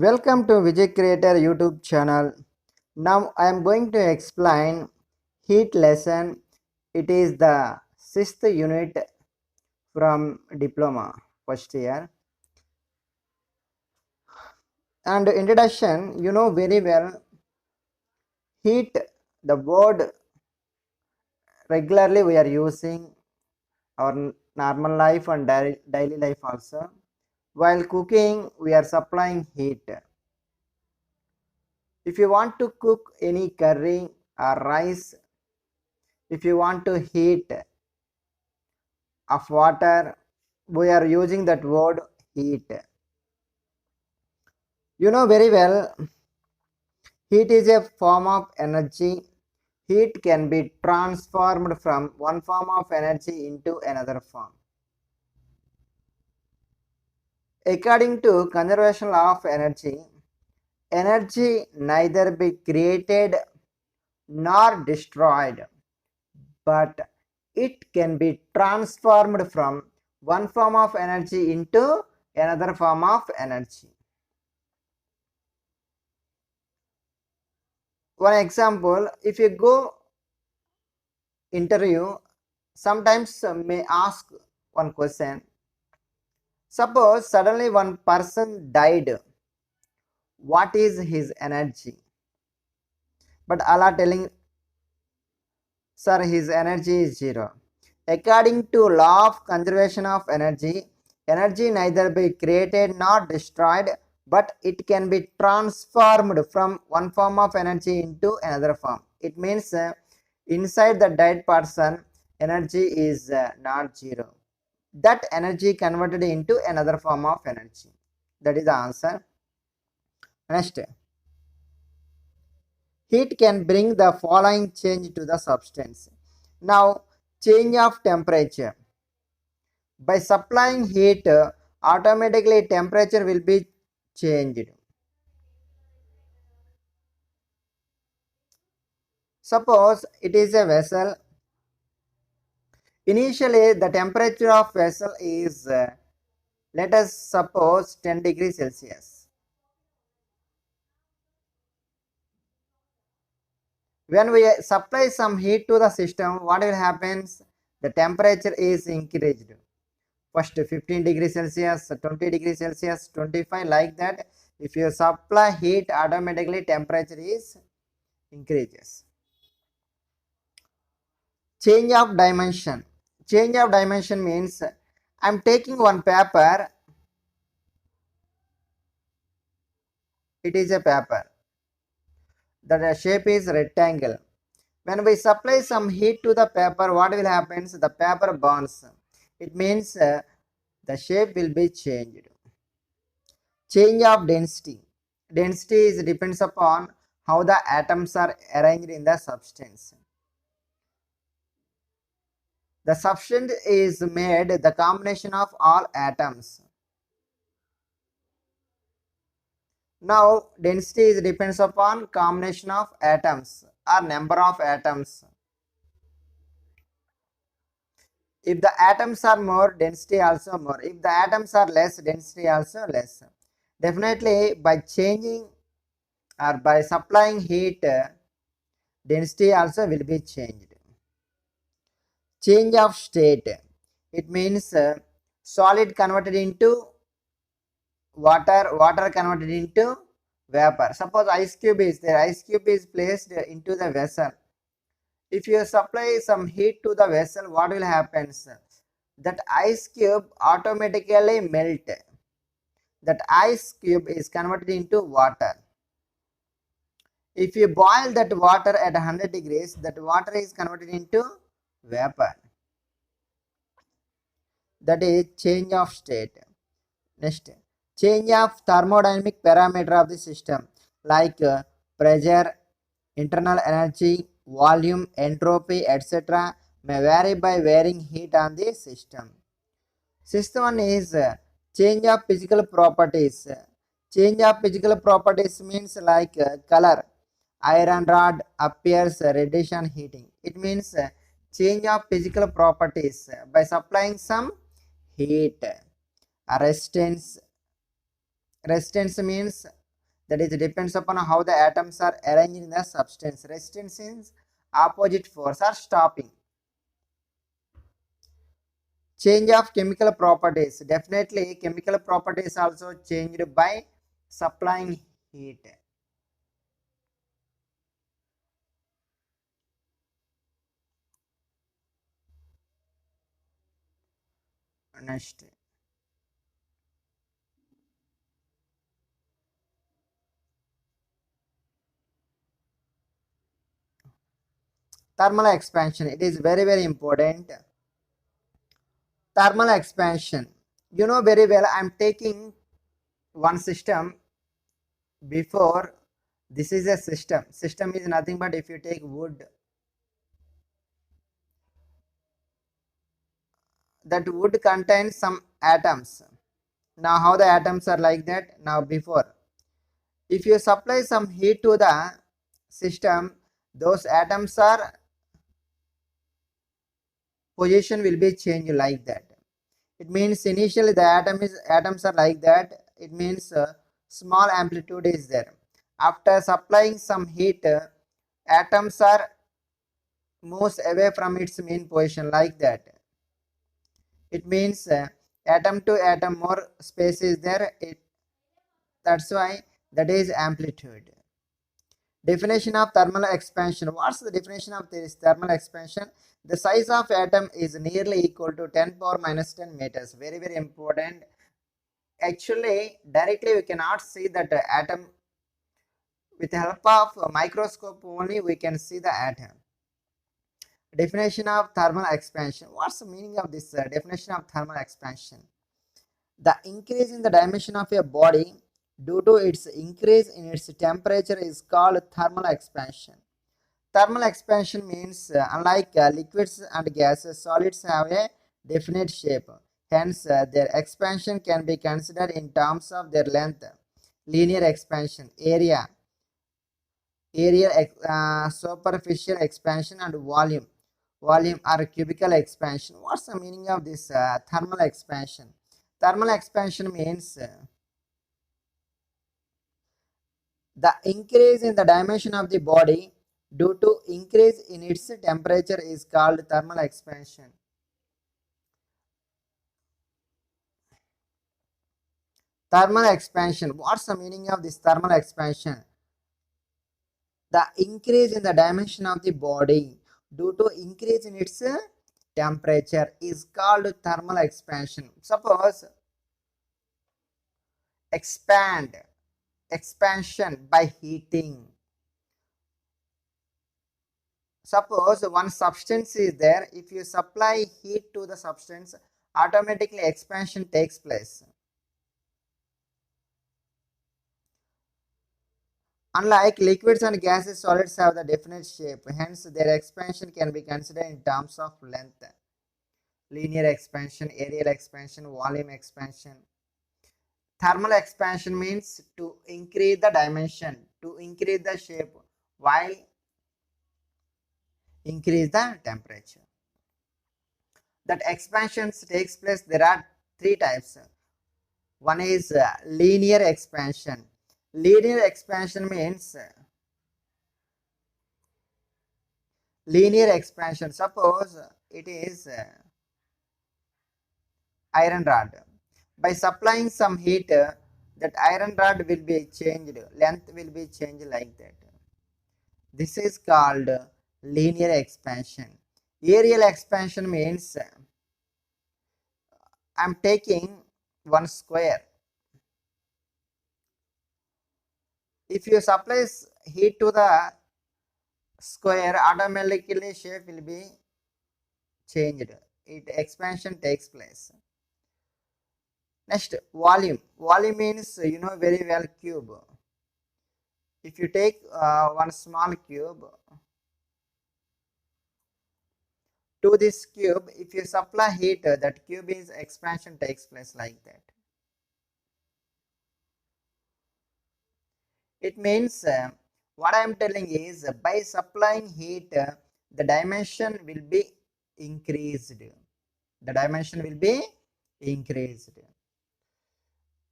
Welcome to Vijay Creator YouTube channel. Now I am going to explain heat lesson. It is the sixth unit from diploma first year. And introduction, you know very well, heat, the word regularly we are using our normal life and daily life also. While cooking, we are supplying heat. If you want to cook any curry or rice, if you want to heat of water, we are using that word heat. You know very well, heat is a form of energy. Heat can be transformed from one form of energy into another form. According to conservation law of energy, energy neither be created nor destroyed, but it can be transformed from one form of energy into another form of energy. One example, if you go interview, sometimes may ask one question. Suppose suddenly one person died, what is his energy? But Allah telling, sir, his energy is zero. According to law of conservation of energy, energy neither be created nor destroyed, but it can be transformed from one form of energy into another form. It means inside the dead person, energy is not zero. That energy converted into another form of energy. That is the answer. Next, heat can bring the following change to the substance. Now, change of temperature. By supplying heat, automatically temperature will be changed. Suppose it is a vessel. Initially, the temperature of vessel is, let us suppose, 10 degrees Celsius. When we supply some heat to the system, what will happen? The temperature is increased. First 15 degrees Celsius, 20 degrees Celsius, 25, like that. If you supply heat, automatically temperature is increases. Change of dimension. Change of dimension means I am taking one paper. It is a paper. The shape is rectangle. When we supply some heat to the paper, what will happen? The paper burns. It means the shape will be changed. Change of density. Density is depends upon how the atoms are arranged in the substance. The substance is made the combination of all atoms. Now, density is depends upon combination of atoms or number of atoms. If the atoms are more, density also more. If the atoms are less, density also less. Definitely, by changing or by supplying heat, density also will be changed. Change of state. It means solid converted into water, water converted into vapor. Suppose ice cube is there, ice cube is placed into the vessel. If you supply some heat to the vessel, what will happen? That ice cube automatically melt. That ice cube is converted into water. If you boil that water at 100 degrees, that water is converted into vapor. That is change of state. Next, change of thermodynamic parameter of the system like pressure, internal energy, volume, entropy, etc. may vary by varying heat on the system. Sixth one is change of physical properties. Change of physical properties means like color. Iron rod appears reddish on heating. It means change of physical properties by supplying some heat. Resistance. Resistance means That is depends upon how the atoms are arranged in the substance. Resistance is opposite force or stopping. Change of chemical properties. Definitely chemical properties also changed by supplying heat. Next, thermal expansion. It is very very important. Thermal expansion. You know very well, I am taking one system before. This is a system is nothing but if you take wood, that wood contains some atoms. Now how the atoms are like that? Now before, if you supply some heat to the system, those atoms are position will be changed like that. It means initially the atoms are like that. It means small amplitude is there. After supplying some heat, atoms are moves away from its main position like that. It means atom to atom more space is there. That's why that is amplitude. Definition of thermal expansion. What's the definition of this thermal expansion? The size of atom is nearly equal to 10 power minus 10 meters. Very very important. Actually directly we cannot see that atom. With the help of a microscope only we can see the atom. Definition of thermal expansion. What's the meaning of this definition of thermal expansion? The increase in the dimension of a body due to its increase in its temperature is called thermal expansion. Thermal expansion means unlike liquids and gases, solids have a definite shape. Hence, their expansion can be considered in terms of their length, linear expansion, area, superficial expansion, and volume or cubical expansion. What's the meaning of this thermal expansion? Thermal expansion means the increase in the dimension of the body due to increase in its temperature is called thermal expansion. Thermal expansion. What's the meaning of this thermal expansion? The increase in the dimension of the body due to increase in its temperature is called thermal expansion. Suppose expansion by heating. Suppose one substance is there, if you supply heat to the substance, automatically expansion takes place. Unlike liquids and gases, solids have the definite shape, hence their expansion can be considered in terms of length. Linear expansion, areal expansion, volume expansion. Thermal expansion means to increase the dimension, to increase the shape while increase the temperature. That expansions takes place, there are three types. One is linear expansion. Linear expansion means linear expansion. Suppose it is iron rod. By supplying some heat, that iron rod will be changed, length will be changed like that. This is called linear expansion. Areal expansion means I am taking one square. If you supply heat to the square, automatically shape will be changed. It expansion takes place. Next, volume. Volume means you know very well cube. If you take one small cube, to this cube, if you supply heat, that cube is expansion takes place like that. It means what I am telling is by supplying heat, the dimension will be increased. The dimension will be increased.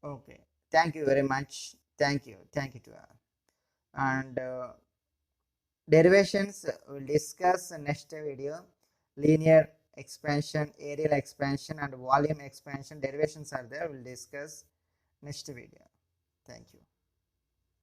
Okay. Thank you very much. Thank you to all. And derivations we'll discuss in next video. Linear expansion, areal expansion, and volume expansion derivations are there. We'll discuss next video. Thank you.